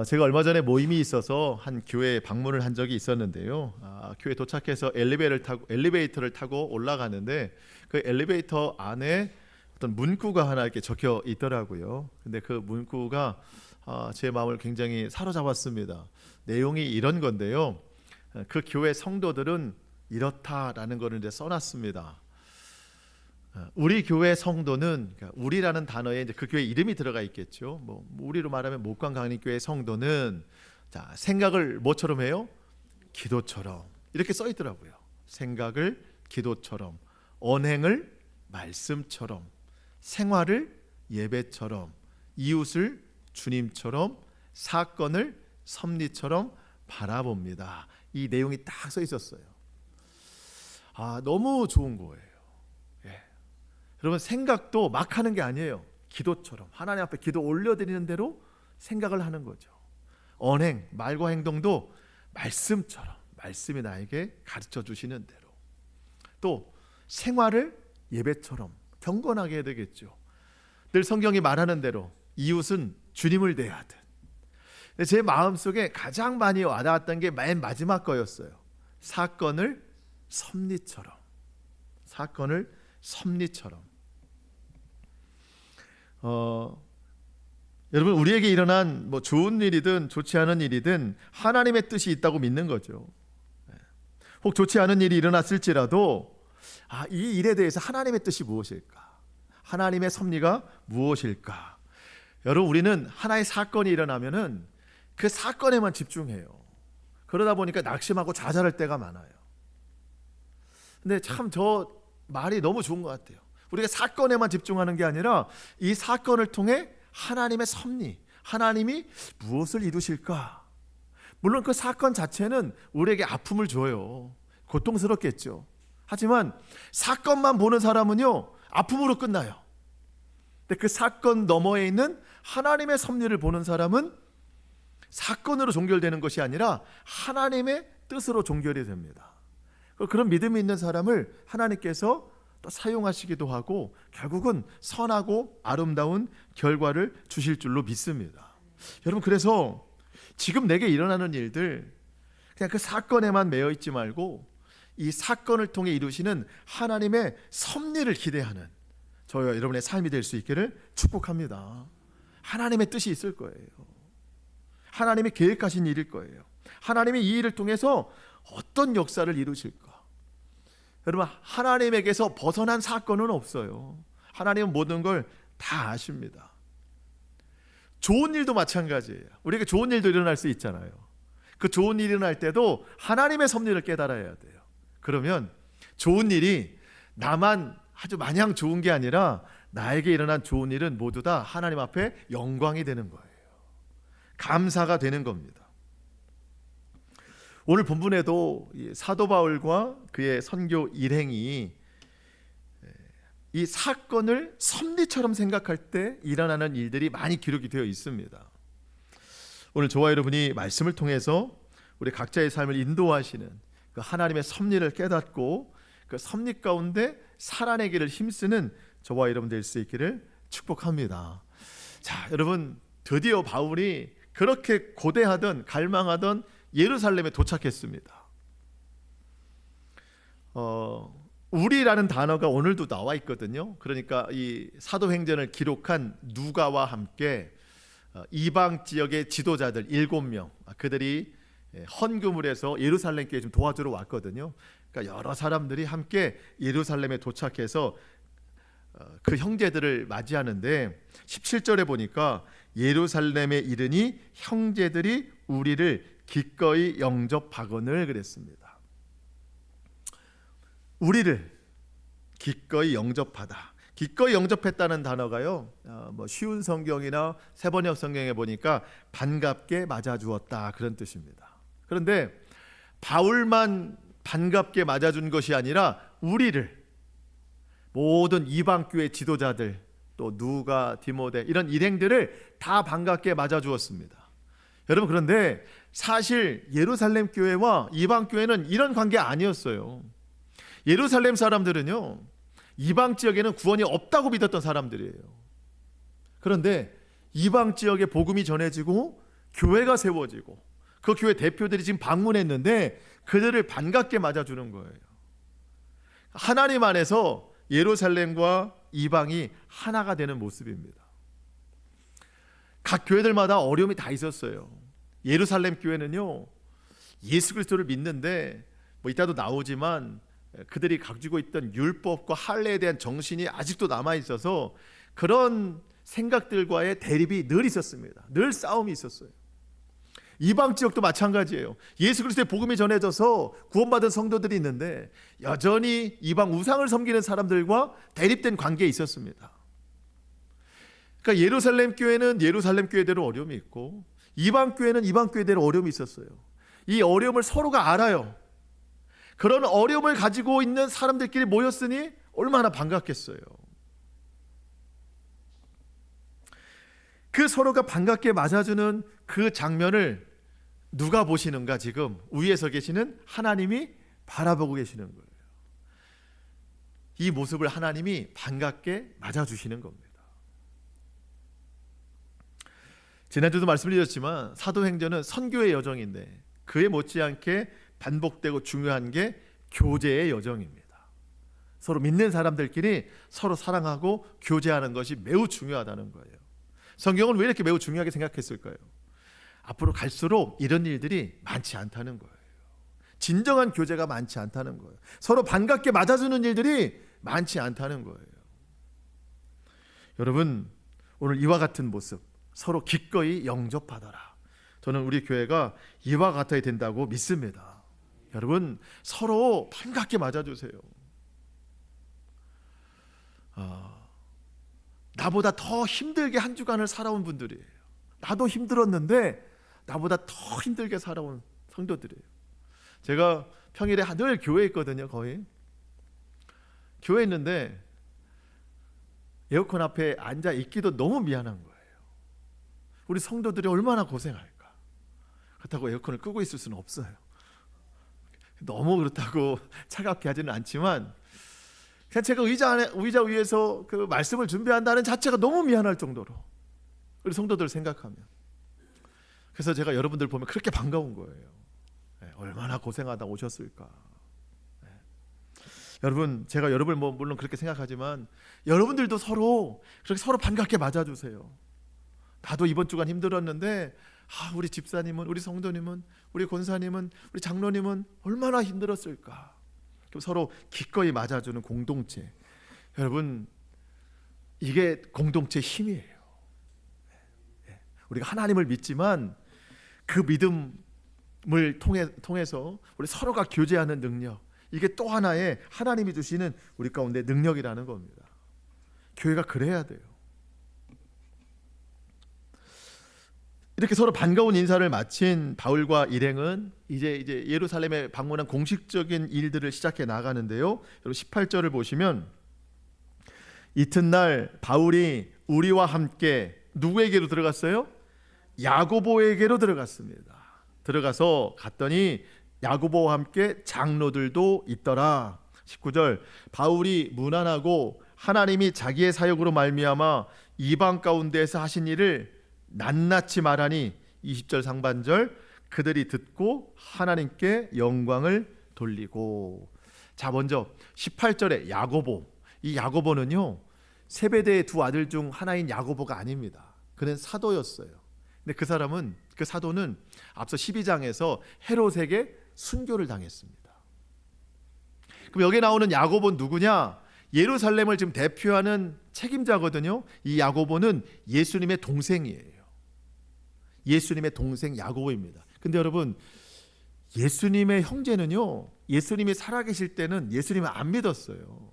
제가 얼마 전에 모임이 있어서 한 교회에 방문을 한 적이 있었는데요. 교회 도착해서 엘리베이터를 타고 올라가는데 그 엘리베이터 안에 어떤 문구가 하나 이렇게 적혀 있더라고요. 근데 그 문구가 제 마음을 굉장히 사로잡았습니다. 내용이 이런 건데요. 그 교회 성도들은 이렇다라는 것을 이제 써놨습니다. 우리 교회 성도는, 그러니까 우리라는 단어에 이제 그 교회 이름이 들어가 있겠죠. 뭐 우리로 말하면 목광강림교회 성도는 자, 생각을 뭐처럼 해요? 기도처럼 이렇게 써 있더라고요. 생각을 기도처럼, 언행을 말씀처럼, 생활을 예배처럼, 이웃을 주님처럼, 사건을 섭리처럼 바라봅니다. 이 내용이 딱 써 있었어요. 너무 좋은 거예요. 여러분, 생각도 막 하는 게 아니에요. 기도처럼 하나님 앞에 기도 올려드리는 대로 생각을 하는 거죠. 언행, 말과 행동도 말씀처럼, 말씀이 나에게 가르쳐 주시는 대로, 또 생활을 예배처럼 경건하게 해야 되겠죠. 늘 성경이 말하는 대로 이웃은 주님을 대하듯. 제 마음속에 가장 많이 와닿았던 게 맨 마지막 거였어요. 사건을 섭리처럼. 여러분, 우리에게 일어난 뭐 좋은 일이든 좋지 않은 일이든 하나님의 뜻이 있다고 믿는 거죠. 혹 좋지 않은 일이 일어났을지라도 이 일에 대해서 하나님의 뜻이 무엇일까? 하나님의 섭리가 무엇일까? 여러분, 우리는 하나의 사건이 일어나면은 그 사건에만 집중해요. 그러다 보니까 낙심하고 좌절할 때가 많아요. 근데 참 저 말이 너무 좋은 것 같아요. 우리가 사건에만 집중하는 게 아니라 이 사건을 통해 하나님의 섭리, 하나님이 무엇을 이루실까? 물론 그 사건 자체는 우리에게 아픔을 줘요. 고통스럽겠죠. 하지만 사건만 보는 사람은요, 아픔으로 끝나요. 근데 그 사건 너머에 있는 하나님의 섭리를 보는 사람은 사건으로 종결되는 것이 아니라 하나님의 뜻으로 종결이 됩니다. 그런 믿음이 있는 사람을 하나님께서 또 사용하시기도 하고 결국은 선하고 아름다운 결과를 주실 줄로 믿습니다. 여러분, 그래서 지금 내게 일어나는 일들 그냥 그 사건에만 매여 있지 말고 이 사건을 통해 이루시는 하나님의 섭리를 기대하는 저와 여러분의 삶이 될 수 있기를 축복합니다. 하나님의 뜻이 있을 거예요. 하나님이 계획하신 일일 거예요. 하나님이 이 일을 통해서 어떤 역사를 이루실까? 여러분, 하나님에게서 벗어난 사건은 없어요. 하나님은 모든 걸 다 아십니다. 좋은 일도 마찬가지예요. 우리에게 좋은 일도 일어날 수 있잖아요. 그 좋은 일이 일어날 때도 하나님의 섭리를 깨달아야 돼요. 그러면 좋은 일이 나만 아주 마냥 좋은 게 아니라 나에게 일어난 좋은 일은 모두 다 하나님 앞에 영광이 되는 거예요. 감사가 되는 겁니다. 오늘 본문에도 사도 바울과 그의 선교 일행이 이 사건을 섭리처럼 생각할 때 일어나는 일들이 많이 기록이 되어 있습니다. 오늘 저와 여러분이 말씀을 통해서 우리 각자의 삶을 인도하시는 그 하나님의 섭리를 깨닫고 그 섭리 가운데 살아내기를 힘쓰는 저와 여러분 될 수 있기를 축복합니다. 자, 여러분, 드디어 바울이 그렇게 고대하던 갈망하던 예루살렘에 도착했습니다. 우리라는 단어가 오늘도 나와 있거든요. 그러니까 이 사도행전을 기록한 누가와 함께 이방 지역의 지도자들 7명, 그들이 헌금을 해서 예루살렘 교회에 좀 도와주러 왔거든요. 그러니까 여러 사람들이 함께 예루살렘에 도착해서 그 형제들을 맞이하는데 17절에 보니까 예루살렘에 이르니 형제들이 우리를 기꺼이 영접하거늘 그랬습니다. 우리를 기꺼이 영접하다. 기꺼이 영접했다는 단어가요, 뭐 쉬운 성경이나 세번역 성경에 보니까 반갑게 맞아주었다 그런 뜻입니다. 그런데 바울만 반갑게 맞아준 것이 아니라 우리를, 모든 이방교회 지도자들, 또 누가, 디모데 이런 일행들을 다 반갑게 맞아주었습니다. 여러분, 그런데 사실 예루살렘 교회와 이방 교회는 이런 관계 아니었어요. 예루살렘 사람들은요, 이방 지역에는 구원이 없다고 믿었던 사람들이에요. 그런데 이방 지역에 복음이 전해지고 교회가 세워지고 그 교회 대표들이 지금 방문했는데 그들을 반갑게 맞아주는 거예요. 하나님 안에서 예루살렘과 이방이 하나가 되는 모습입니다. 각 교회들마다 어려움이 다 있었어요. 예루살렘 교회는요, 예수 그리스도를 믿는데 뭐 이따도 나오지만 그들이 가지고 있던 율법과 할례에 대한 정신이 아직도 남아 있어서 그런 생각들과의 대립이 늘 있었습니다. 늘 싸움이 있었어요. 이방 지역도 마찬가지예요. 예수 그리스도의 복음이 전해져서 구원받은 성도들이 있는데 여전히 이방 우상을 섬기는 사람들과 대립된 관계에 있었습니다. 그러니까 예루살렘 교회는 예루살렘 교회대로 어려움이 있고 이방 교회는 이방 교회대로 어려움이 있었어요. 이 어려움을 서로가 알아요. 그런 어려움을 가지고 있는 사람들끼리 모였으니 얼마나 반갑겠어요. 그 서로가 반갑게 맞아주는 그 장면을 누가 보시는가? 지금 위에서 계시는 하나님이 바라보고 계시는 거예요. 이 모습을 하나님이 반갑게 맞아주시는 겁니다. 지난주도 말씀드렸지만 사도행전은 선교의 여정인데 그에 못지않게 반복되고 중요한 게 교제의 여정입니다. 서로 믿는 사람들끼리 서로 사랑하고 교제하는 것이 매우 중요하다는 거예요. 성경은 왜 이렇게 매우 중요하게 생각했을까요? 앞으로 갈수록 이런 일들이 많지 않다는 거예요. 진정한 교제가 많지 않다는 거예요. 서로 반갑게 맞아주는 일들이 많지 않다는 거예요. 여러분, 오늘 이와 같은 모습 서로 기꺼이 영접하더라. 저는 우리 교회가 이와 같아야 된다고 믿습니다. 여러분, 서로 반갑게 맞아주세요. 나보다 더 힘들게 한 주간을 살아온 분들이에요. 나도 힘들었는데 나보다 더 힘들게 살아온 성도들이에요. 제가 평일에 늘 교회에 있거든요. 거의 교회에 있는데 에어컨 앞에 앉아 있기도 너무 미안한 거예요. 우리 성도들이 얼마나 고생할까. 그렇다고 에어컨을 끄고 있을 수는 없어요. 너무 그렇다고 차갑게 하지는 않지만 그냥 제가 의자 위에서 그 말씀을 준비한다는 자체가 너무 미안할 정도로 우리 성도들 생각하면. 그래서 제가 여러분들 보면 그렇게 반가운 거예요. 얼마나 고생하다 오셨을까. 여러분, 제가 여러분을 물론 그렇게 생각하지만 여러분들도 서로 그렇게 서로 반갑게 맞아주세요. 나도 이번 주간 힘들었는데 우리 집사님은, 우리 성도님은, 우리 권사님은, 우리 장로님은 얼마나 힘들었을까. 서로 기꺼이 맞아주는 공동체. 여러분, 이게 공동체의 힘이에요. 우리가 하나님을 믿지만 그 믿음을 통해서 우리 서로가 교제하는 능력, 이게 또 하나의 하나님이 주시는 우리 가운데 능력이라는 겁니다. 교회가 그래야 돼요. 이렇게 서로 반가운 인사를 마친 바울과 일행은 이제 예루살렘에 방문한 공식적인 일들을 시작해 나가는데요. 여러분 18절을 보시면 이튿날 바울이 우리와 함께 누구에게로 들어갔어요? 야고보에게로 들어갔습니다. 들어가서 갔더니 야고보와 함께 장로들도 있더라. 19절 바울이 무난하고 하나님이 자기의 사역으로 말미암아 이방 가운데에서 하신 일을 낱낱이 말하니 20절 상반절 그들이 듣고 하나님께 영광을 돌리고. 자, 먼저 18절에 야고보. 이 야고보는요 세베대의 두 아들 중 하나인 야고보가 아닙니다. 그는 사도였어요. 근데 그 사도는 앞서 12장에서 헤롯에게 순교를 당했습니다. 그럼 여기 나오는 야고보는 누구냐? 예루살렘을 지금 대표하는 책임자거든요. 이 야고보는 예수님의 동생이에요. 예수님의 동생 야고보입니다. 근데 여러분, 예수님의 형제는요, 예수님이 살아계실 때는 예수님을 안 믿었어요.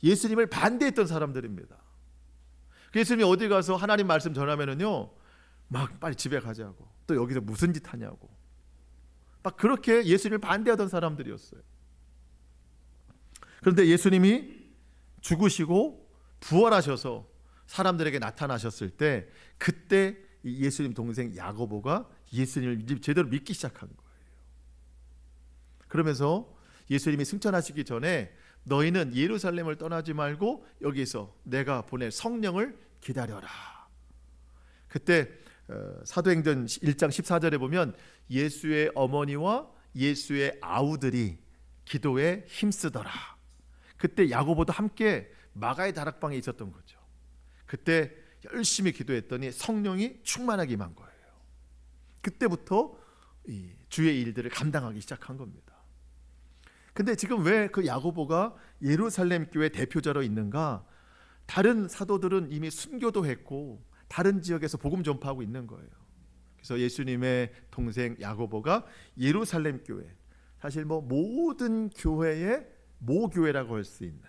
예수님을 반대했던 사람들입니다. 예수님이 어디 가서 하나님 말씀 전하면은요, 막 빨리 집에 가자고, 또 여기서 무슨 짓 하냐고, 막 그렇게 예수님을 반대하던 사람들이었어요. 그런데 예수님이 죽으시고 부활하셔서 사람들에게 나타나셨을 때, 그때 이 예수님 동생 야고보가 예수님을 제대로 믿기 시작한 거예요. 그러면서 예수님이 승천하시기 전에 너희는 예루살렘을 떠나지 말고 여기서 내가 보낼 성령을 기다려라. 그때 사도행전 1장 14절에 보면 예수의 어머니와 예수의 아우들이 기도에 힘쓰더라. 그때 야고보도 함께 마가의 다락방에 있었던 거죠. 그때 열심히 기도했더니 성령이 충만하게 임한 거예요. 그때부터 이 주의 일들을 감당하기 시작한 겁니다. 근데 지금 왜 그 야고보가 예루살렘 교회 대표자로 있는가? 다른 사도들은 이미 순교도 했고 다른 지역에서 복음 전파하고 있는 거예요. 그래서 예수님의 동생 야고보가 예루살렘 교회, 사실 뭐 모든 교회의 모교회라고 할 수 있는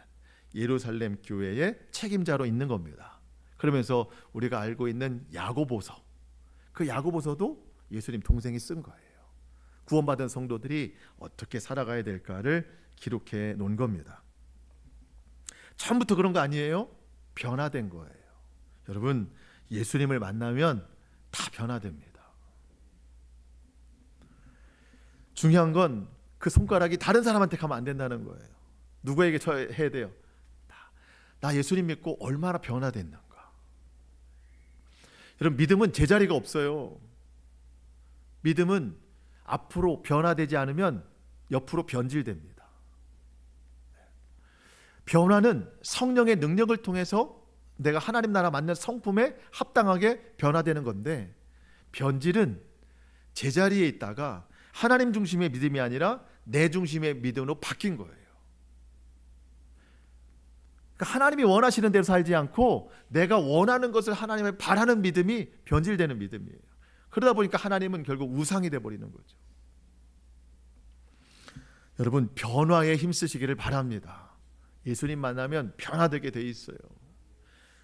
예루살렘 교회의 책임자로 있는 겁니다. 그러면서 우리가 알고 있는 야고보서, 그 야고보서도 예수님 동생이 쓴 거예요. 구원받은 성도들이 어떻게 살아가야 될까를 기록해 놓은 겁니다. 처음부터 그런 거 아니에요? 변화된 거예요. 여러분, 예수님을 만나면 다 변화됩니다. 중요한 건 그 손가락이 다른 사람한테 가면 안 된다는 거예요. 누구에게 해야 돼요? 나 예수님 믿고 얼마나 변화됐는가. 여러분, 믿음은 제자리가 없어요. 믿음은 앞으로 변화되지 않으면 옆으로 변질됩니다. 변화는 성령의 능력을 통해서 내가 하나님 나라 맞는 성품에 합당하게 변화되는 건데, 변질은 제자리에 있다가 하나님 중심의 믿음이 아니라 내 중심의 믿음으로 바뀐 거예요. 그러니까 하나님이 원하시는 대로 살지 않고 내가 원하는 것을 하나님을 바라는 믿음이 변질되는 믿음이에요. 그러다 보니까 하나님은 결국 우상이 되어버리는 거죠. 여러분, 변화에 힘쓰시기를 바랍니다. 예수님 만나면 변화되게 돼 있어요.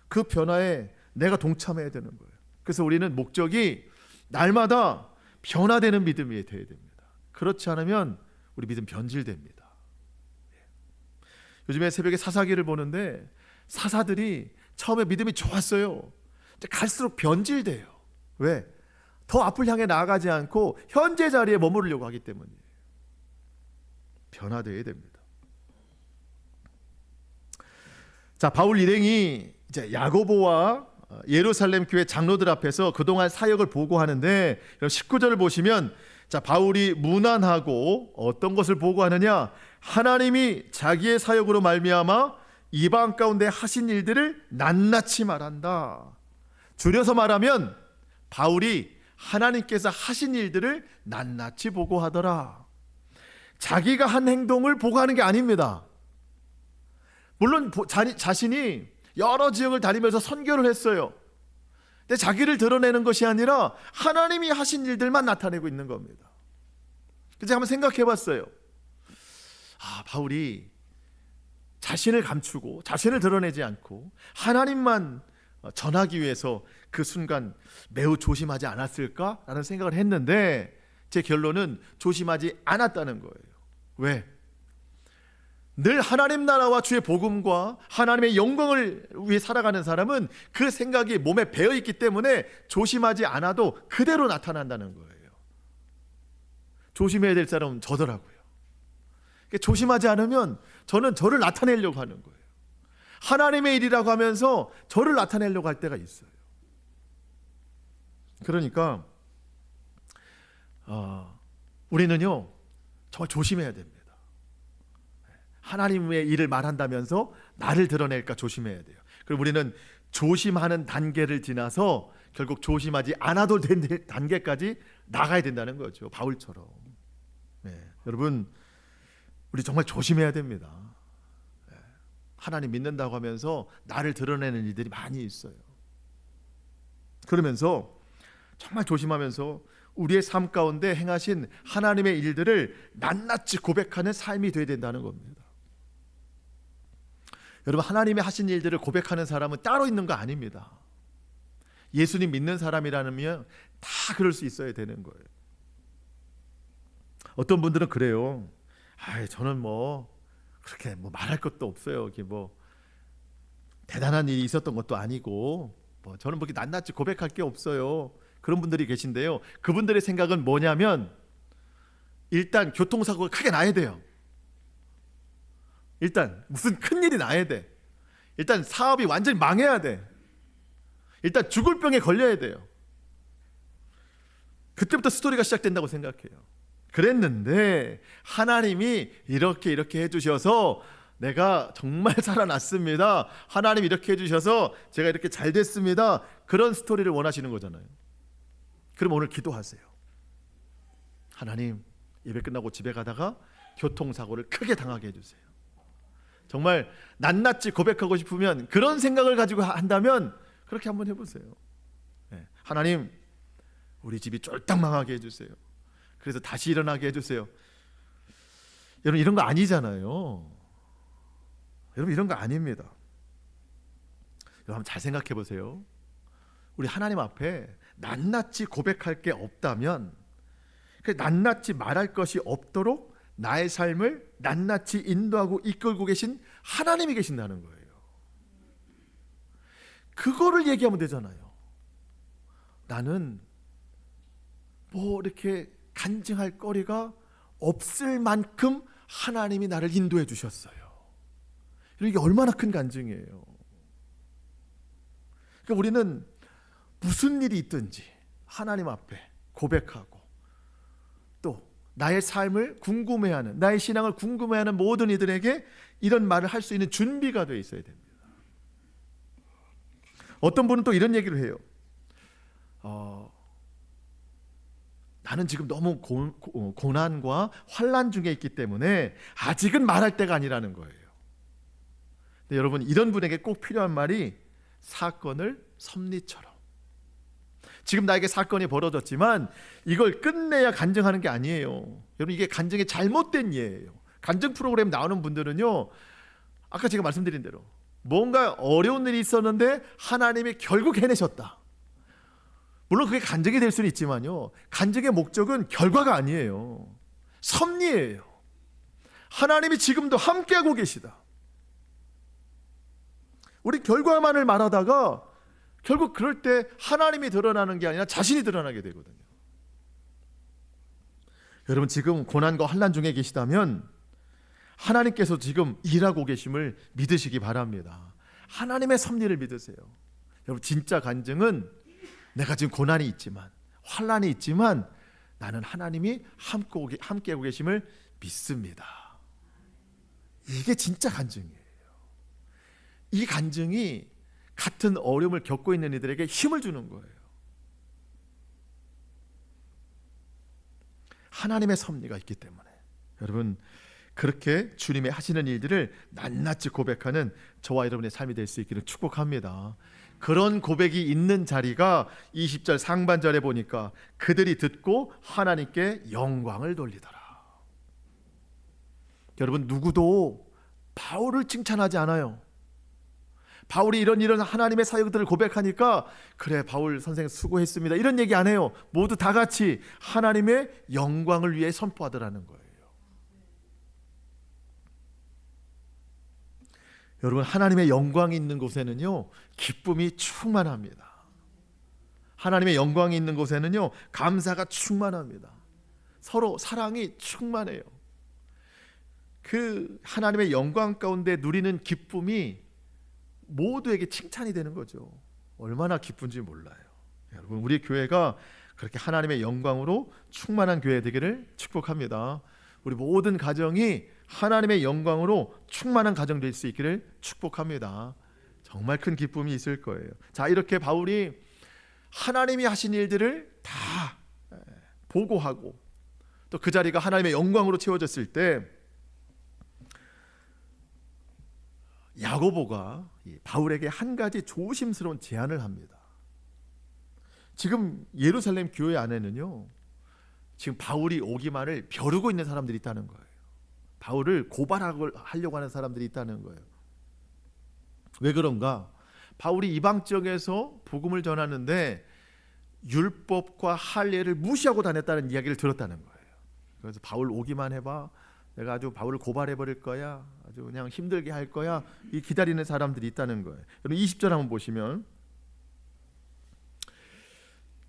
그 변화에 내가 동참해야 되는 거예요. 그래서 우리는 목적이 날마다 변화되는 믿음이 되어야 됩니다. 그렇지 않으면 우리 믿음 변질됩니다. 요즘에 새벽에 사사기를 보는데 사사들이 처음에 믿음이 좋았어요. 갈수록 변질돼요. 왜? 더 앞을 향해 나아가지 않고 현재 자리에 머무르려고 하기 때문이에요. 변화되어야 됩니다. 자, 바울 일행이 이제 야고보와 예루살렘 교회 장로들 앞에서 그동안 사역을 보고하는데 19절을 보시면, 자, 바울이 문안하고 어떤 것을 보고하느냐? 하나님이 자기의 사역으로 말미암아 이방 가운데 하신 일들을 낱낱이 말한다. 줄여서 말하면 바울이 하나님께서 하신 일들을 낱낱이 보고하더라. 자기가 한 행동을 보고하는 게 아닙니다. 물론 자신이 여러 지역을 다니면서 선교를 했어요. 근데 자기를 드러내는 것이 아니라 하나님이 하신 일들만 나타내고 있는 겁니다. 그래서 한번 생각해 봤어요. 바울이 자신을 감추고 자신을 드러내지 않고 하나님만 전하기 위해서 그 순간 매우 조심하지 않았을까라는 생각을 했는데, 제 결론은 조심하지 않았다는 거예요. 왜? 늘 하나님 나라와 주의 복음과 하나님의 영광을 위해 살아가는 사람은 그 생각이 몸에 배어있기 때문에 조심하지 않아도 그대로 나타난다는 거예요. 조심해야 될 사람은 저더라고요. 조심하지 않으면 저는 저를 나타내려고 하는 거예요. 하나님의 일이라고 하면서 저를 나타내려고 할 때가 있어요. 그러니까 우리는요 정말 조심해야 됩니다. 하나님의 일을 말한다면서 나를 드러낼까 조심해야 돼요. 그리고 우리는 조심하는 단계를 지나서 결국 조심하지 않아도 된 단계까지 나가야 된다는 거죠. 바울처럼. 여러분, 우리 정말 조심해야 됩니다. 하나님 믿는다고 하면서 나를 드러내는 일들이 많이 있어요. 그러면서 정말 조심하면서 우리의 삶 가운데 행하신 하나님의 일들을 낱낱이 고백하는 삶이 되어야 된다는 겁니다. 여러분, 하나님이 하신 일들을 고백하는 사람은 따로 있는 거 아닙니다. 예수님 믿는 사람이라면 다 그럴 수 있어야 되는 거예요. 어떤 분들은 그래요. 저는 그렇게 말할 것도 없어요. 이게 대단한 일이 있었던 것도 아니고 저는 그렇게 낱낱이 고백할 게 없어요. 그런 분들이 계신데요. 그분들의 생각은 뭐냐면 일단 교통사고가 크게 나야 돼요. 일단 무슨 큰일이 나야 돼. 일단 사업이 완전히 망해야 돼. 일단 죽을 병에 걸려야 돼요. 그때부터 스토리가 시작된다고 생각해요. 그랬는데 하나님이 이렇게 해주셔서 내가 정말 살아났습니다. 하나님 이렇게 해주셔서 제가 이렇게 잘 됐습니다. 그런 스토리를 원하시는 거잖아요. 그럼 오늘 기도하세요. 하나님, 예배 끝나고 집에 가다가 교통사고를 크게 당하게 해주세요. 정말 낱낱이 고백하고 싶으면, 그런 생각을 가지고 한다면 그렇게 한번 해보세요. 네. 하나님, 우리 집이 쫄딱 망하게 해주세요. 그래서 다시 일어나게 해주세요. 여러분, 이런 거 아니잖아요. 여러분, 이런 거 아닙니다. 여러분, 한번 잘 생각해 보세요. 우리 하나님 앞에 낱낱이 고백할 게 없다면, 낱낱이 말할 것이 없도록 나의 삶을 낱낱이 인도하고 이끌고 계신 하나님이 계신다는 거예요. 그거를 얘기하면 되잖아요. 나는 뭐 이렇게 간증할 거리가 없을 만큼 하나님이 나를 인도해 주셨어요. 이게 얼마나 큰 간증이에요. 그러니까 우리는 무슨 일이 있든지 하나님 앞에 고백하고, 또 나의 삶을 궁금해하는, 나의 신앙을 궁금해하는 모든 이들에게 이런 말을 할 수 있는 준비가 되어 있어야 됩니다. 어떤 분은 또 이런 얘기를 해요. 나는 지금 너무 고난과 환난 중에 있기 때문에 아직은 말할 때가 아니라는 거예요. 근데 여러분, 이런 분에게 꼭 필요한 말이 사건을 섭리처럼. 지금 나에게 사건이 벌어졌지만 이걸 끝내야 간증하는 게 아니에요. 여러분, 이게 간증의 잘못된 예예요. 간증 프로그램 나오는 분들은요, 아까 제가 말씀드린 대로 뭔가 어려운 일이 있었는데 하나님이 결국 해내셨다. 물론 그게 간증이 될 수는 있지만요, 간증의 목적은 결과가 아니에요. 섭리예요. 하나님이 지금도 함께하고 계시다. 우리 결과만을 말하다가 결국 그럴 때 하나님이 드러나는 게 아니라 자신이 드러나게 되거든요. 여러분, 지금 고난과 환난 중에 계시다면 하나님께서 지금 일하고 계심을 믿으시기 바랍니다. 하나님의 섭리를 믿으세요. 여러분, 진짜 간증은 내가 지금 고난이 있지만, 환난이 있지만 나는 하나님이 함께하고 계심을 믿습니다. 이게 진짜 간증이에요. 이 간증이 같은 어려움을 겪고 있는 이들에게 힘을 주는 거예요. 하나님의 섭리가 있기 때문에. 여러분, 그렇게 주님의 하시는 일들을 낱낱이 고백하는 저와 여러분의 삶이 될 수 있기를 축복합니다. 그런 고백이 있는 자리가 20절 상반절에 보니까 그들이 듣고 하나님께 영광을 돌리더라. 여러분, 누구도 바울을 칭찬하지 않아요. 바울이 이런 하나님의 사역들을 고백하니까, 그래, 바울 선생 수고했습니다, 이런 얘기 안 해요. 모두 다 같이 하나님의 영광을 위해 선포하더라는 거예요. 여러분, 하나님의 영광이 있는 곳에는요, 기쁨이 충만합니다. 하나님의 영광이 있는 곳에는요, 감사가 충만합니다. 서로 사랑이 충만해요. 그 하나님의 영광 가운데 누리는 기쁨이 모두에게 칭찬이 되는 거죠. 얼마나 기쁜지 몰라요. 여러분, 우리 교회가 그렇게 하나님의 영광으로 충만한 교회 되기를 축복합니다. 우리 모든 가정이 하나님의 영광으로 충만한 가정 될 수 있기를 축복합니다. 정말 큰 기쁨이 있을 거예요. 자, 이렇게 바울이 하나님이 하신 일들을 다 보고하고, 또 그 자리가 하나님의 영광으로 채워졌을 때 야고보가 바울에게 한 가지 조심스러운 제안을 합니다. 지금 예루살렘 교회 안에는요, 지금 바울이 오기만을 벼르고 있는 사람들이 있다는 거예요. 바울을 고발하려고 하는 사람들이 있다는 거예요. 왜 그런가? 바울이 이방 지역에서 복음을 전하는데 율법과 할례를 무시하고 다녔다는 이야기를 들었다는 거예요. 그래서 바울 오기만 해봐, 내가 아주 바울을 고발해버릴 거야, 아주 그냥 힘들게 할 거야, 이 기다리는 사람들이 있다는 거예요. 여러분, 20절 한번 보시면,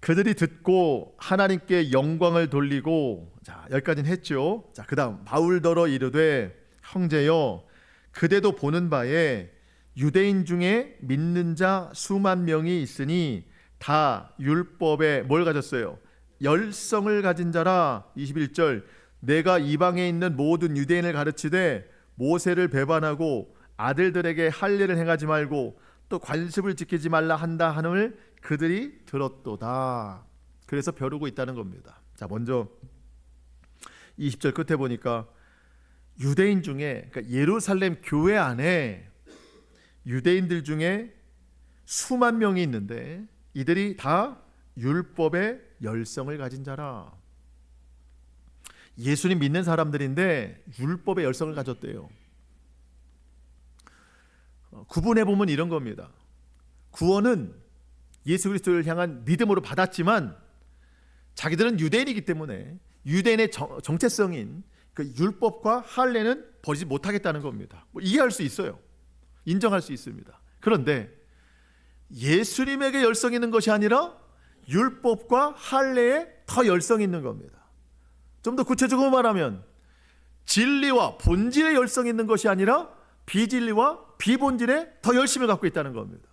그들이 듣고 하나님께 영광을 돌리고, 자, 여기까지는 했죠. 자, 그 다음 바울더러 이르되, 형제여, 그대도 보는 바에 유대인 중에 믿는 자 수만 명이 있으니 다 율법에 뭘 가졌어요? 열성을 가진 자라. 21절 내가 이방에 있는 모든 유대인을 가르치되 모세를 배반하고 아들들에게 할례를 행하지 말고 또 관습을 지키지 말라 한다 하는을 그들이 들었도다. 그래서 벼르고 있다는 겁니다. 자, 먼저 20절 끝에 보니까 유대인 중에, 그러니까 예루살렘 교회 안에 유대인들 중에 수만 명이 있는데 이들이 다 율법의 열성을 가진 자라. 예수님 믿는 사람들인데 율법의 열성을 가졌대요. 구분해 보면 이런 겁니다. 구원은 예수 그리스도를 향한 믿음으로 받았지만 자기들은 유대인이기 때문에 유대인의 정체성인 그 율법과 할례는 버리지 못하겠다는 겁니다. 이해할 수 있어요. 인정할 수 있습니다. 그런데 예수님에게 열성 있는 것이 아니라 율법과 할례에 더 열성 있는 겁니다. 좀 더 구체적으로 말하면 진리와 본질에 열성 있는 것이 아니라 비진리와 비본질에 더 열심을 갖고 있다는 겁니다.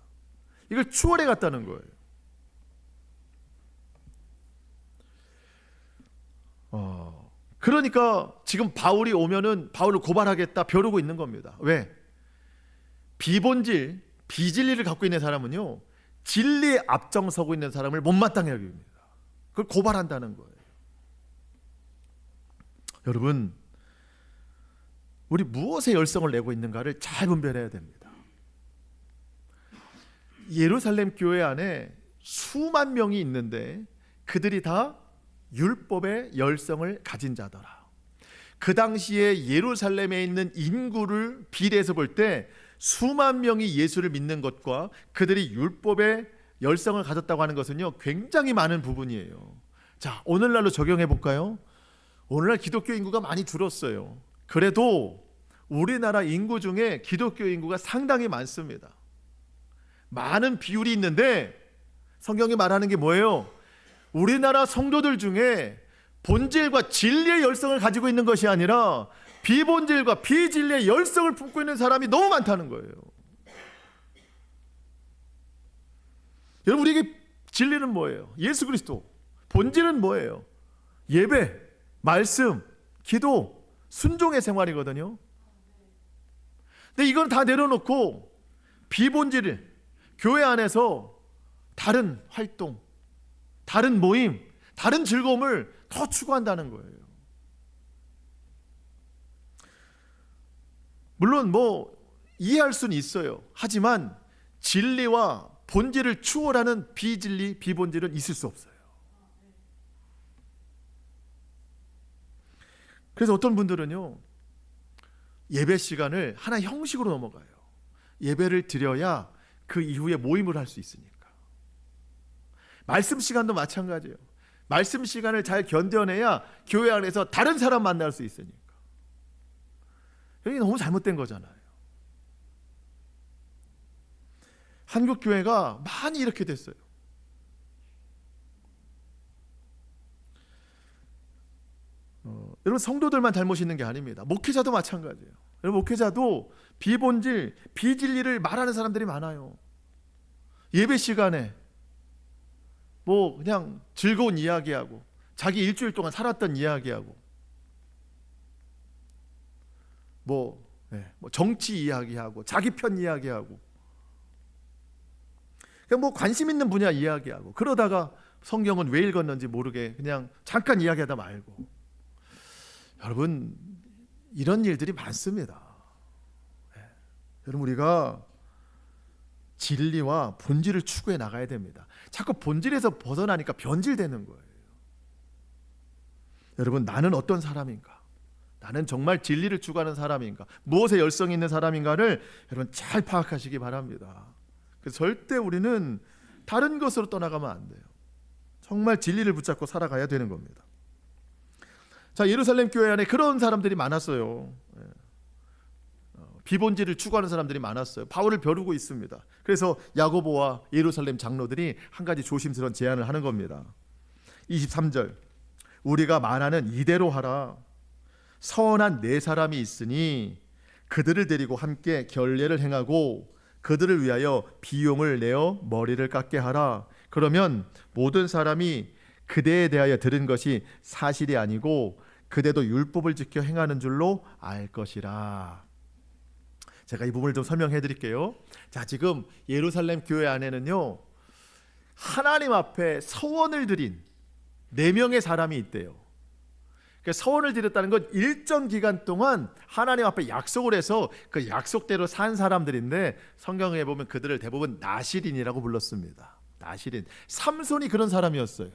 이걸 추월해 갔다는 거예요. 그러니까 지금 바울이 오면은 바울을 고발하겠다 벼르고 있는 겁니다. 왜? 비본질, 비진리를 갖고 있는 사람은요, 진리에 앞장서고 있는 사람을 못마땅해 여깁니다. 그걸 고발한다는 거예요. 여러분, 우리 무엇에 열성을 내고 있는가를 잘 분별해야 됩니다. 예루살렘 교회 안에 수만 명이 있는데 그들이 다 율법의 열성을 가진 자더라. 그 당시에 예루살렘에 있는 인구를 비례해서 볼 때 수만 명이 예수를 믿는 것과 그들이 율법의 열성을 가졌다고 하는 것은요, 굉장히 많은 부분이에요. 자, 오늘날로 적용해 볼까요? 오늘날 기독교 인구가 많이 줄었어요. 그래도 우리나라 인구 중에 기독교 인구가 상당히 많습니다. 많은 비율이 있는데 성경이 말하는 게 뭐예요? 우리나라 성도들 중에 본질과 진리의 열성을 가지고 있는 것이 아니라 비본질과 비진리의 열성을 품고 있는 사람이 너무 많다는 거예요. 여러분, 우리에게 진리는 뭐예요? 예수 그리스도. 본질은 뭐예요? 예배, 말씀, 기도, 순종의 생활이거든요. 근데 이건 다 내려놓고 비본질을 교회 안에서 다른 활동, 다른 모임, 다른 즐거움을 더 추구한다는 거예요. 물론 이해할 수는 있어요. 하지만 진리와 본질을 추월하는 비진리, 비본질은 있을 수 없어요. 그래서 어떤 분들은요, 예배 시간을 하나의 형식으로 넘어가요. 예배를 드려야 그 이후에 모임을 할 수 있으니까. 말씀 시간도 마찬가지예요. 말씀 시간을 잘 견뎌내야 교회 안에서 다른 사람 만날 수 있으니까. 이게 너무 잘못된 거잖아요. 한국 교회가 많이 이렇게 됐어요. 여러분, 성도들만 잘못이 있는 게 아닙니다. 목회자도 마찬가지예요. 여러분, 목회자도 비본질, 비진리를 말하는 사람들이 많아요. 예배 시간에 그냥 즐거운 이야기하고 자기 일주일 동안 살았던 이야기하고 정치 이야기하고 자기 편 이야기하고 그냥 관심 있는 분야 이야기하고 그러다가 성경은 왜 읽었는지 모르게 그냥 잠깐 이야기하다 말고. 여러분, 이런 일들이 많습니다. 여러분, 우리가 진리와 본질을 추구해 나가야 됩니다. 자꾸 본질에서 벗어나니까 변질되는 거예요. 여러분, 나는 어떤 사람인가? 나는 정말 진리를 추구하는 사람인가? 무엇에 열성이 있는 사람인가를 여러분 잘 파악하시기 바랍니다. 그래서 절대 우리는 다른 것으로 떠나가면 안 돼요. 정말 진리를 붙잡고 살아가야 되는 겁니다. 자, 예루살렘 교회 안에 그런 사람들이 많았어요. 비본질을 추구하는 사람들이 많았어요. 바울을 벼르고 있습니다. 그래서 야고보와 예루살렘 장로들이 한 가지 조심스러운 제안을 하는 겁니다. 23절 우리가 말하는 이대로 하라. 선한 네 사람이 있으니 그들을 데리고 함께 결례를 행하고 그들을 위하여 비용을 내어 머리를 깎게 하라. 그러면 모든 사람이 그대에 대하여 들은 것이 사실이 아니고 그대도 율법을 지켜 행하는 줄로 알 것이라. 제가 이 부분을 좀 설명해 드릴게요. 자, 지금 예루살렘 교회 안에는요, 하나님 앞에 서원을 드린 4명의 사람이 있대요. 그러니까 서원을 드렸다는 건 일정 기간 동안 하나님 앞에 약속을 해서 그 약속대로 산 사람들인데, 성경에 보면 그들을 대부분 나실인이라고 불렀습니다. 나실인. 삼손이 그런 사람이었어요.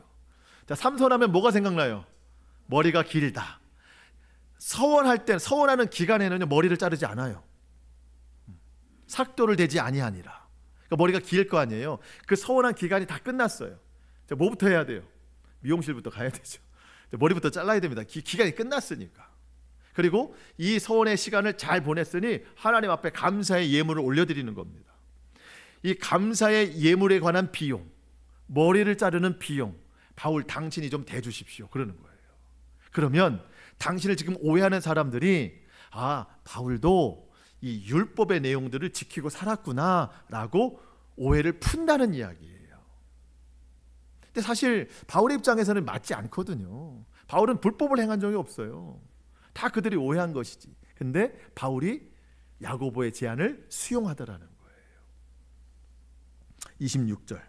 자, 삼손 하면 뭐가 생각나요? 머리가 길다. 서원할 때, 서원하는 기간에는 머리를 자르지 않아요. 삭도를 대지 아니하니라. 그러니까 머리가 길 거 아니에요. 그 서원한 기간이 다 끝났어요. 자, 뭐부터 해야 돼요? 미용실부터 가야 되죠. 머리부터 잘라야 됩니다. 기간이 끝났으니까. 그리고 이 서원의 시간을 잘 보냈으니 하나님 앞에 감사의 예물을 올려드리는 겁니다. 이 감사의 예물에 관한 비용, 머리를 자르는 비용, 바울 당신이 좀 대주십시오, 그러는 거예요. 그러면 당신을 지금 오해하는 사람들이, 아, 바울도 이 율법의 내용들을 지키고 살았구나 라고 오해를 푼다는 이야기예요. 근데 사실 바울의 입장에서는 맞지 않거든요. 바울은 불법을 행한 적이 없어요. 다 그들이 오해한 것이지. 근데 바울이 야고보의 제안을 수용하더라는 거예요. 26절,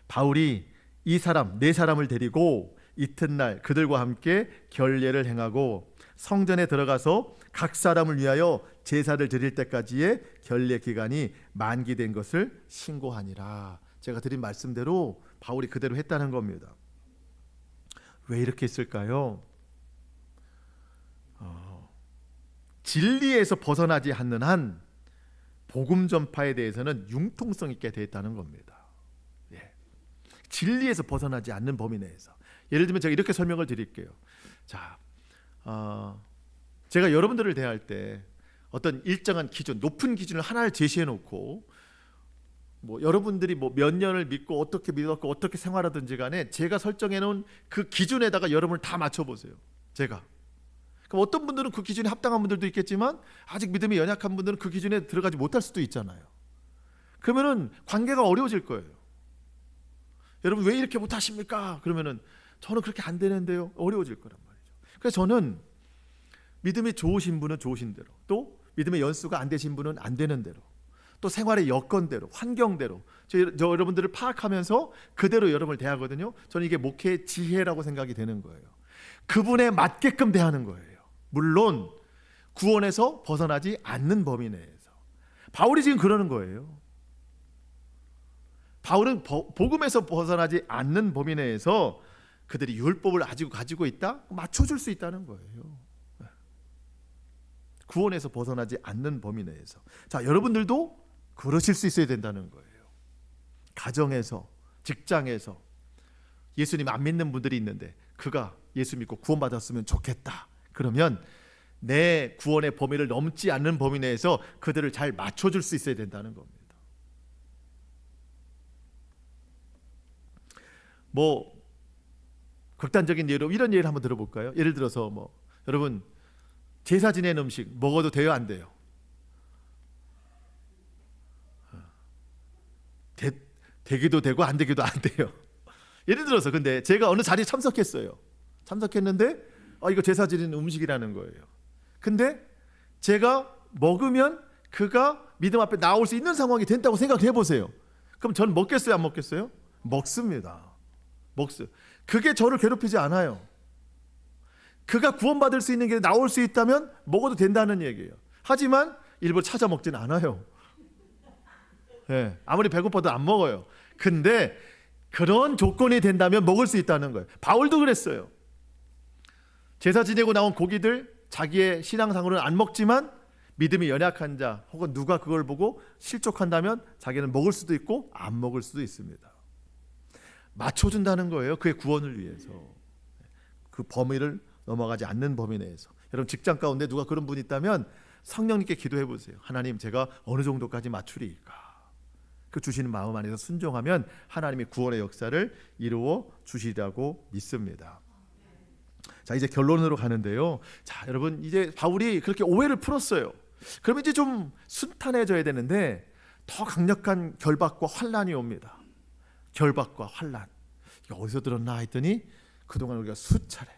바울이 이 사람 4사람을 데리고 이튿날 그들과 함께 결례를 행하고 성전에 들어가서 각 사람을 위하여 제사를 드릴 때까지의 결례 기간이 만기된 것을 신고하니라. 제가 드린 말씀대로 바울이 그대로 했다는 겁니다. 왜 이렇게 했을까요? 진리에서 벗어나지 않는 한 복음 전파에 대해서는 융통성 있게 되어 있다는 겁니다. 예. 진리에서 벗어나지 않는 범위 내에서. 예를 들면 제가 이렇게 설명을 드릴게요. 자, 제가 여러분들을 대할 때 어떤 일정한 기준, 높은 기준을 하나를 제시해 놓고, 뭐 여러분들이 뭐 몇 년을 믿고 어떻게 믿었고 어떻게 생활하든지 간에 제가 설정해 놓은 그 기준에다가 여러분을 다 맞춰 보세요. 제가. 그럼 어떤 분들은 그 기준에 합당한 분들도 있겠지만 아직 믿음이 연약한 분들은 그 기준에 들어가지 못할 수도 있잖아요. 그러면은 관계가 어려워질 거예요. 여러분 왜 이렇게 못하십니까? 그러면은 저는 그렇게 안 되는데요. 어려워질 거란 말이죠. 그래서 저는 믿음이 좋으신 분은 좋으신 대로, 또 믿음의 연수가 안 되신 분은 안 되는 대로, 또 생활의 여건대로, 환경대로 저 여러분들을 파악하면서 그대로 여러분을 대하거든요. 저는 이게 목회의 지혜라고 생각이 되는 거예요. 그분에 맞게끔 대하는 거예요. 물론 구원에서 벗어나지 않는 범위 내에서. 바울이 지금 그러는 거예요. 바울은 복음에서 벗어나지 않는 범위 내에서 그들이 율법을 가지고 있다? 맞춰줄 수 있다는 거예요. 구원에서 벗어나지 않는 범위 내에서. 자, 여러분들도 그러실 수 있어야 된다는 거예요. 가정에서, 직장에서 예수님 안 믿는 분들이 있는데 그가 예수 믿고 구원받았으면 좋겠다. 그러면 내 구원의 범위를 넘지 않는 범위 내에서 그들을 잘 맞춰줄 수 있어야 된다는 겁니다. 뭐 극단적인 예로 이런 예를 한번 들어볼까요? 예를 들어서 뭐 여러분 제사 지낸 음식 먹어도 돼요, 안 돼요? 되기도 되고 안 되기도 안 돼요. 예를 들어서 근데 제가 어느 자리에 참석했어요. 참석했는데 이거 제사 지낸 음식이라는 거예요. 근데 제가 먹으면 그가 믿음 앞에 나올 수 있는 상황이 된다고 생각해 보세요. 그럼 저는 먹겠어요, 안 먹겠어요? 먹습니다. 그게 저를 괴롭히지 않아요. 그가 구원받을 수 있는 게 나올 수 있다면 먹어도 된다는 얘기예요. 하지만 일부러 찾아 먹진 않아요. 네, 아무리 배고파도 안 먹어요. 근데 그런 조건이 된다면 먹을 수 있다는 거예요. 바울도 그랬어요. 제사 지내고 나온 고기들 자기의 신앙상으로는 안 먹지만 믿음이 연약한 자 혹은 누가 그걸 보고 실족한다면 자기는 먹을 수도 있고 안 먹을 수도 있습니다. 맞춰준다는 거예요. 그의 구원을 위해서. 그 범위를 넘어가지 않는 범위 내에서. 여러분 직장 가운데 누가 그런 분이 있다면 성령님께 기도해 보세요. 하나님, 제가 어느 정도까지 맞추리까? 그 주시는 마음 안에서 순종하면 하나님이 구원의 역사를 이루어 주시리라고 믿습니다. 자, 이제 결론으로 가는데요. 자, 여러분 이제 바울이 그렇게 오해를 풀었어요. 그러면 이제 좀 순탄해져야 되는데 더 강력한 결박과 환란이 옵니다. 결박과 환란. 어디서 들었나 했더니 그동안 우리가 수차례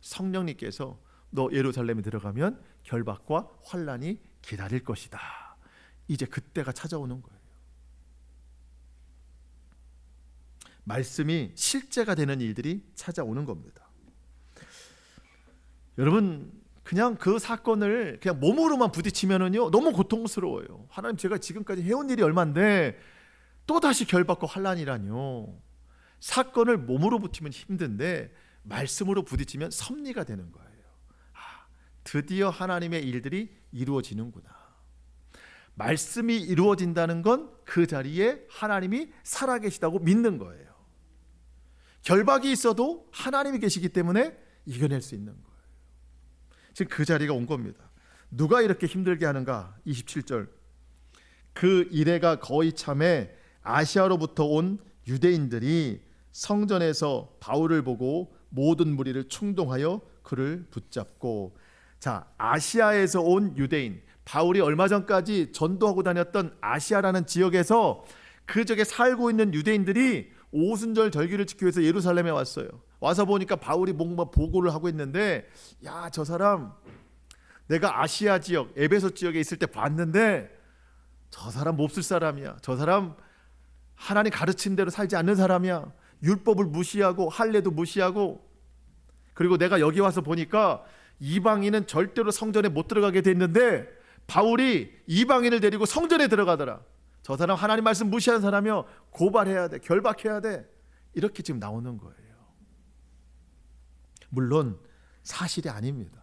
성령님께서 너 예루살렘에 들어가면 결박과 환난이 기다릴 것이다. 이제 그때가 찾아오는 거예요. 말씀이 실제가 되는 일들이 찾아오는 겁니다. 여러분, 그냥 그 사건을 그냥 몸으로만 부딪히면은요 너무 고통스러워요. 하나님, 제가 지금까지 해온 일이 얼만데 또 다시 결박과 환난이라뇨. 사건을 몸으로 붙이면 힘든데 말씀으로 부딪히면 섭리가 되는 거예요. 드디어 하나님의 일들이 이루어지는구나. 말씀이 이루어진다는 건 그 자리에 하나님이 살아계시다고 믿는 거예요. 결박이 있어도 하나님이 계시기 때문에 이겨낼 수 있는 거예요. 지금 그 자리가 온 겁니다. 누가 이렇게 힘들게 하는가? 27절. 그 이래가 거의 참에 아시아로부터 온 유대인들이 성전에서 바울을 보고 모든 무리를 충동하여 그를 붙잡고. 자, 아시아에서 온 유대인, 바울이 얼마 전까지 전도하고 다녔던 아시아라는 지역에서 그 지역에 살고 있는 유대인들이 오순절 절기를 지키기 위해서 예루살렘에 왔어요. 와서 보니까 바울이 뭔가 보고를 하고 있는데, 야, 저 사람 내가 아시아 지역 에베소 지역에 있을 때 봤는데 저 사람 몹쓸 사람이야. 저 사람 하나님 가르친 대로 살지 않는 사람이야. 율법을 무시하고 할례도 무시하고. 그리고 내가 여기 와서 보니까 이방인은 절대로 성전에 못 들어가게 됐는데 바울이 이방인을 데리고 성전에 들어가더라. 저 사람 하나님 말씀 무시하는 사람이요, 고발해야 돼, 결박해야 돼. 이렇게 지금 나오는 거예요. 물론 사실이 아닙니다.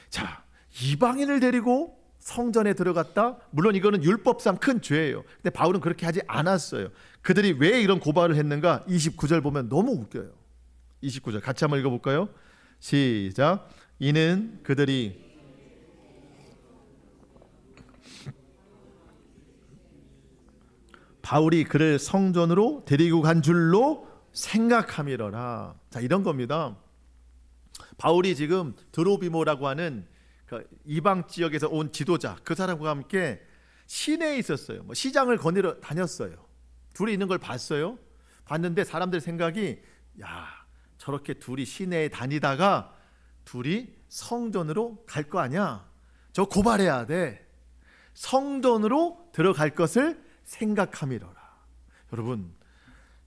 자, 이방인을 데리고 성전에 들어갔다. 물론 이거는 율법상 큰 죄예요. 근데 바울은 그렇게 하지 않았어요. 그들이 왜 이런 고발을 했는가? 29절 보면 너무 웃겨요. 29절 같이 한번 읽어볼까요? 시작. 이는 그들이 바울이 그를 성전으로 데리고 간 줄로 생각함이러라. 자, 이런 겁니다. 바울이 지금 드로비모라고 하는 그 이방 지역에서 온 지도자, 그 사람과 함께 시내에 있었어요. 시장을 거니러 다녔어요. 둘이 있는 걸 봤어요. 봤는데 사람들 생각이, 야, 저렇게 둘이 시내에 다니다가 둘이 성전으로 갈 거 아니야. 저 고발해야 돼. 성전으로 들어갈 것을 생각함이러라. 여러분,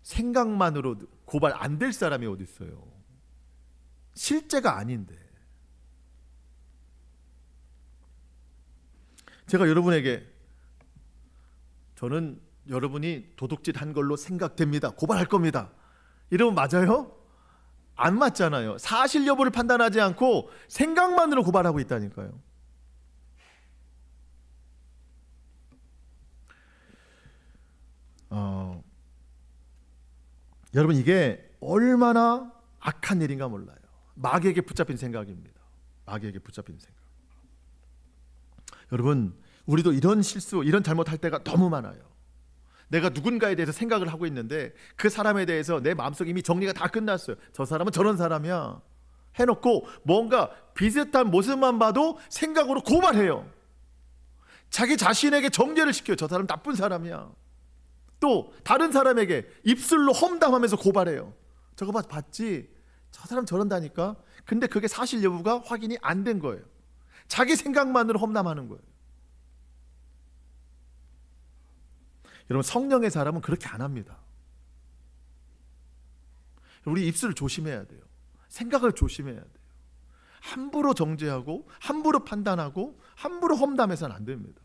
생각만으로 고발 안 될 사람이 어디 있어요? 실제가 아닌데. 제가 여러분에게, 저는 여러분이 도둑질 한 걸로 생각됩니다, 고발할 겁니다, 이러면 맞아요? 안 맞잖아요. 사실 여부를 판단하지 않고 생각만으로 고발하고 있다니까요. 여러분, 이게 얼마나 악한 일인가 몰라요. 마귀에게 붙잡힌 생각입니다. 마귀에게 붙잡힌 생각. 여러분, 우리도 이런 실수, 이런 잘못할 때가 너무 많아요. 내가 누군가에 대해서 생각을 하고 있는데 그 사람에 대해서 내 마음속에 이미 정리가 다 끝났어요. 저 사람은 저런 사람이야 해놓고 뭔가 비슷한 모습만 봐도 생각으로 고발해요. 자기 자신에게 정죄를 시켜요. 저 사람 나쁜 사람이야. 또 다른 사람에게 입술로 험담하면서 고발해요. 저거 봤지? 저 사람 저런다니까. 근데 그게 사실 여부가 확인이 안 된 거예요. 자기 생각만으로 험담하는 거예요. 여러분, 성령의 사람은 그렇게 안 합니다. 우리 입술을 조심해야 돼요. 생각을 조심해야 돼요. 함부로 정죄하고 함부로 판단하고 함부로 험담해서는 안 됩니다.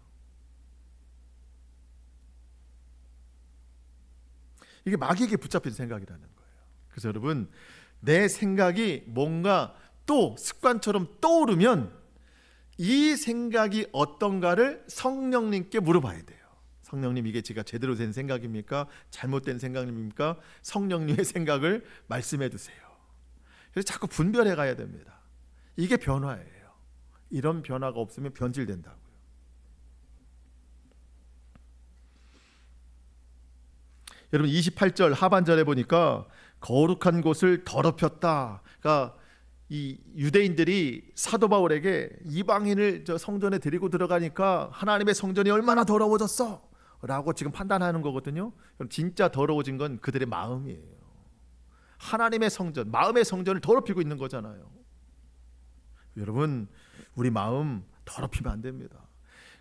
이게 마귀에게 붙잡힌 생각이라는 거예요. 그래서 여러분, 내 생각이 뭔가 또 습관처럼 떠오르면 이 생각이 어떤가를 성령님께 물어봐야 돼요. 성령님, 이게 제가 제대로 된 생각입니까? 잘못된 생각입니까? 성령님의 생각을 말씀해 주세요. 그래서 자꾸 분별해 가야 됩니다. 이게 변화예요. 이런 변화가 없으면 변질된다고요. 여러분, 28절 하반절에 보니까 거룩한 곳을 더럽혔다. 그러니까 이 유대인들이 사도 바울에게 이방인을 저 성전에 데리고 들어가니까 하나님의 성전이 얼마나 더러워졌어, 라고 지금 판단하는 거거든요. 그럼 진짜 더러워진 건 그들의 마음이에요. 하나님의 성전, 마음의 성전을 더럽히고 있는 거잖아요. 여러분, 우리 마음 더럽히면 안 됩니다.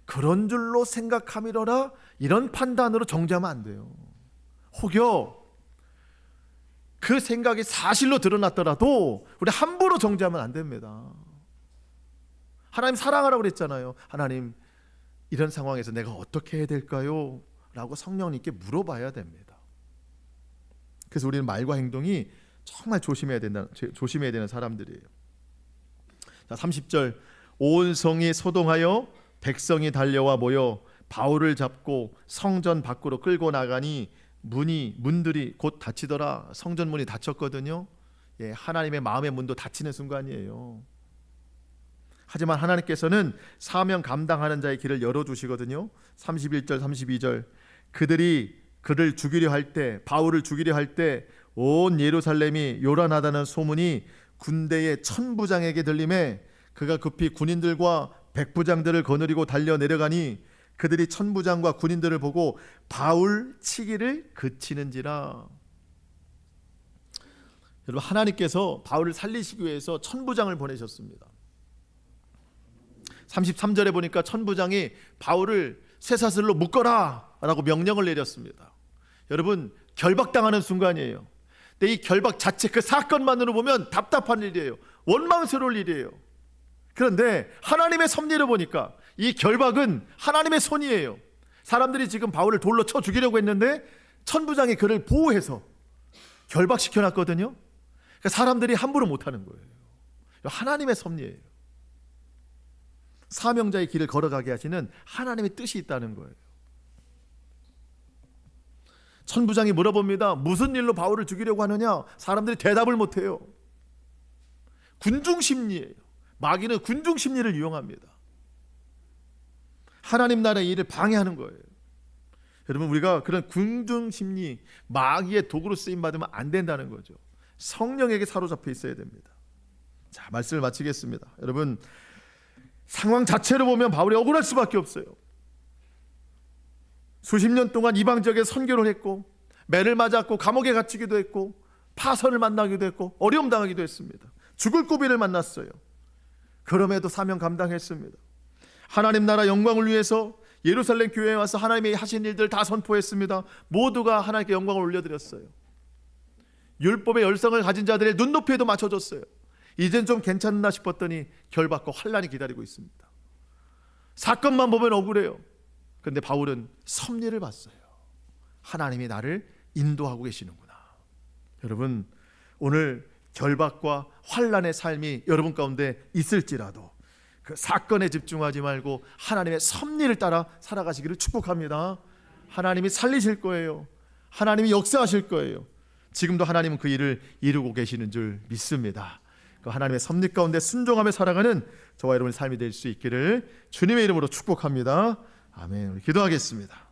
그런 줄로 생각함이로라, 이런 판단으로 정죄하면 안 돼요. 혹여 그 생각이 사실로 드러났더라도 우리 함부로 정죄하면 안 됩니다. 하나님 사랑하라고 그랬잖아요. 하나님, 이런 상황에서 내가 어떻게 해야 될까요? 라고 성령님께 물어봐야 됩니다. 그래서 우리는 말과 행동이 정말 조심해야 되는 사람들이에요. 자, 30절, 온 성이 소동하여 백성이 달려와 모여 바울을 잡고 성전 밖으로 끌고 나가니 문들이 곧 닫히더라. 성전 문이 닫혔거든요. 예, 하나님의 마음의 문도 닫히는 순간이에요. 하지만 하나님께서는 사명 감당하는 자의 길을 열어주시거든요. 31절 32절, 그들이 그를 죽이려 할 때, 바울을 죽이려 할 때 온 예루살렘이 요란하다는 소문이 군대의 천부장에게 들림에 그가 급히 군인들과 백부장들을 거느리고 달려 내려가니 그들이 천부장과 군인들을 보고 바울 치기를 그치는지라. 여러분, 하나님께서 바울을 살리시기 위해서 천부장을 보내셨습니다. 33절에 보니까 천부장이 바울을 쇠사슬로 묶어라 라고 명령을 내렸습니다. 여러분, 결박당하는 순간이에요. 근데 이 결박 자체, 그 사건만으로 보면 답답한 일이에요. 원망스러울 일이에요. 그런데 하나님의 섭리를 보니까 이 결박은 하나님의 손이에요. 사람들이 지금 바울을 돌로 쳐 죽이려고 했는데 천부장이 그를 보호해서 결박시켜놨거든요. 그러니까 사람들이 함부로 못하는 거예요. 하나님의 섭리예요. 사명자의 길을 걸어가게 하시는 하나님의 뜻이 있다는 거예요. 천부장이 물어봅니다. 무슨 일로 바울을 죽이려고 하느냐? 사람들이 대답을 못해요. 군중심리예요. 마귀는 군중심리를 이용합니다. 하나님 나라의 일을 방해하는 거예요. 여러분, 우리가 그런 군중심리, 마귀의 도구로 쓰임받으면 안 된다는 거죠. 성령에게 사로잡혀 있어야 됩니다. 자, 말씀을 마치겠습니다. 여러분, 상황 자체로 보면 바울이 억울할 수밖에 없어요. 수십 년 동안 이방 지역에 선교를 했고 매를 맞았고 감옥에 갇히기도 했고 파선을 만나기도 했고 어려움 당하기도 했습니다. 죽을 고비를 만났어요. 그럼에도 사명 감당했습니다. 하나님 나라 영광을 위해서 예루살렘 교회에 와서 하나님이 하신 일들 다 선포했습니다. 모두가 하나님께 영광을 올려드렸어요. 율법의 열성을 가진 자들의 눈높이에도 맞춰줬어요. 이젠 좀 괜찮나 싶었더니 결박과 환난이 기다리고 있습니다. 사건만 보면 억울해요. 그런데 바울은 섭리를 봤어요. 하나님이 나를 인도하고 계시는구나. 여러분, 오늘 결박과 환난의 삶이 여러분 가운데 있을지라도 그 사건에 집중하지 말고 하나님의 섭리를 따라 살아가시기를 축복합니다. 하나님이 살리실 거예요. 하나님이 역사하실 거예요. 지금도 하나님은 그 일을 이루고 계시는 줄 믿습니다. 그 하나님의 섭리 가운데 순종하며 살아가는 저와 여러분의 삶이 될 수 있기를 주님의 이름으로 축복합니다. 아멘. 우리 기도하겠습니다.